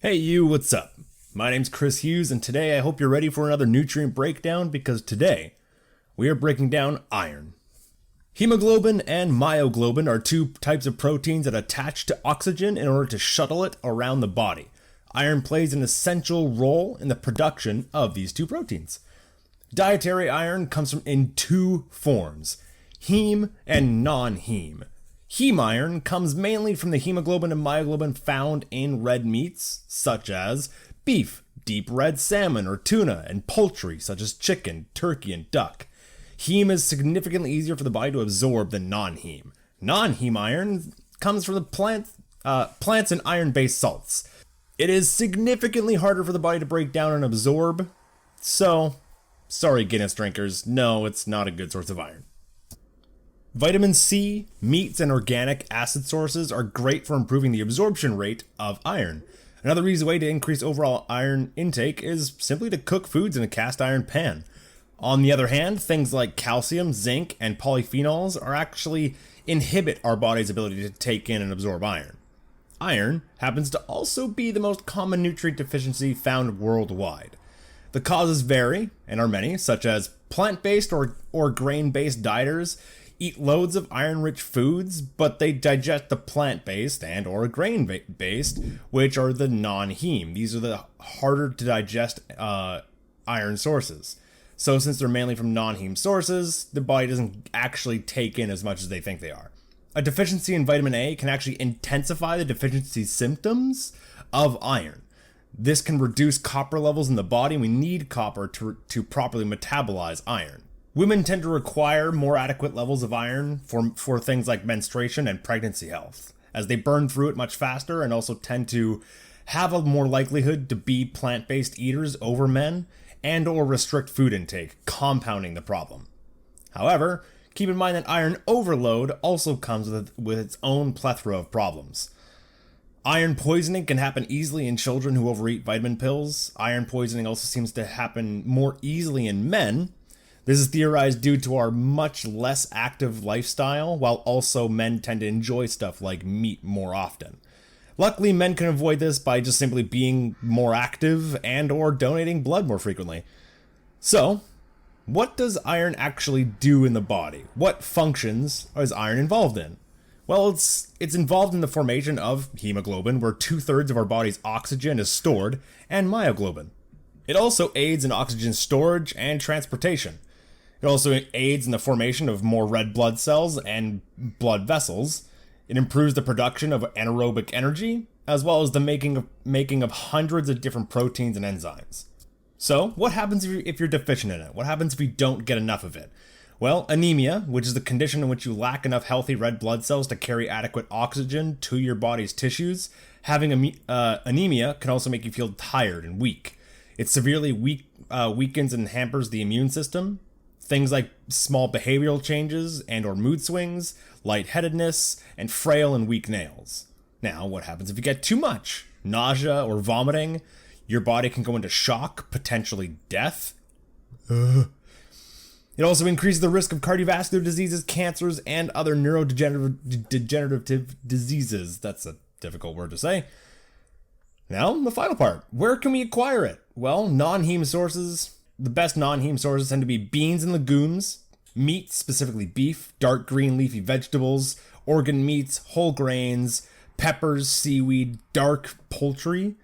Hey you, what's up? My name's Chris Hughes, and today I hope you're ready for another nutrient breakdown because today we are breaking down iron. Hemoglobin and myoglobin are two types of proteins that attach to oxygen in order to shuttle it around the body. Iron plays an essential role in the production of these two proteins. Dietary iron comes in two forms, heme and non-heme. Heme iron comes mainly from the hemoglobin and myoglobin found in red meats, such as beef, deep red salmon or tuna, and poultry, such as chicken, turkey, and duck. Heme is significantly easier for the body to absorb than non-heme. Non-heme iron comes from the plants and iron-based salts. It is significantly harder for the body to break down and absorb, so, sorry Guinness drinkers, no, it's not a good source of iron. Vitamin C, meats, and organic acid sources are great for improving the absorption rate of iron. Another easy way to increase overall iron intake is simply to cook foods in a cast iron pan. On the other hand, things like calcium, zinc, and polyphenols are actually inhibit our body's ability to take in and absorb iron. Iron happens to also be the most common nutrient deficiency found worldwide. The causes vary and are many, such as plant-based or grain-based dieters eat loads of iron-rich foods, but they digest the plant-based and or grain-based, which are the non-heme. These are the harder to digest iron sources. So since they're mainly from non-heme sources, the body doesn't actually take in as much as they think they are. A deficiency in vitamin A can actually intensify the deficiency symptoms of iron. This can reduce copper levels in the body, and we need copper to properly metabolize iron. Women tend to require more adequate levels of iron for things like menstruation and pregnancy health, as they burn through it much faster and also tend to have a more likelihood to be plant-based eaters over men and or restrict food intake, compounding the problem. However, keep in mind that iron overload also comes with its own plethora of problems. Iron poisoning can happen easily in children who overeat vitamin pills. Iron poisoning also seems to happen more easily in men. This is theorized due to our much less active lifestyle, while also men tend to enjoy stuff like meat more often. Luckily, men can avoid this by just simply being more active and or donating blood more frequently. So, what does iron actually do in the body? What functions is iron involved in? Well, it's involved in the formation of hemoglobin, where 2/3 of our body's oxygen is stored, and myoglobin. It also aids in oxygen storage and transportation. It also aids in the formation of more red blood cells and blood vessels. It improves the production of anaerobic energy, as well as the making of hundreds of different proteins and enzymes. So, what happens if you're deficient in it? What happens if you don't get enough of it? Well, anemia, which is the condition in which you lack enough healthy red blood cells to carry adequate oxygen to your body's tissues. Having anemia can also make you feel tired and weak. It severely weakens and hampers the immune system. Things like small behavioral changes and or mood swings, lightheadedness, and frail and weak nails. Now, what happens if you get too much? Nausea or vomiting? Your body can go into shock, potentially death. It also increases the risk of cardiovascular diseases, cancers, and other neurodegenerative diseases. That's a difficult word to say. Now, the final part. Where can we acquire it? Well, non-heme sources. The best non-heme sources tend to be beans and legumes, meat, specifically beef, dark green leafy vegetables, organ meats, whole grains, peppers, seaweed, dark poultry,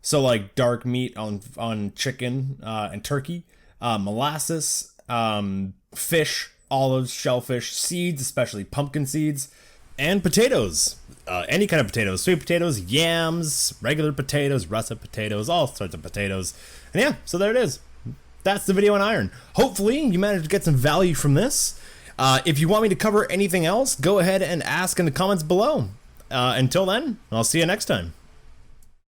so like dark meat on chicken and turkey, molasses, fish, olives, shellfish, seeds, especially pumpkin seeds, and potatoes. Any kind of potatoes, sweet potatoes, yams, regular potatoes, russet potatoes, all sorts of potatoes. And yeah, so there it is. That's the video on iron. Hopefully you managed to get some value from this. If you want me to cover anything else, go ahead and ask in the comments below. Until then, I'll see you next time.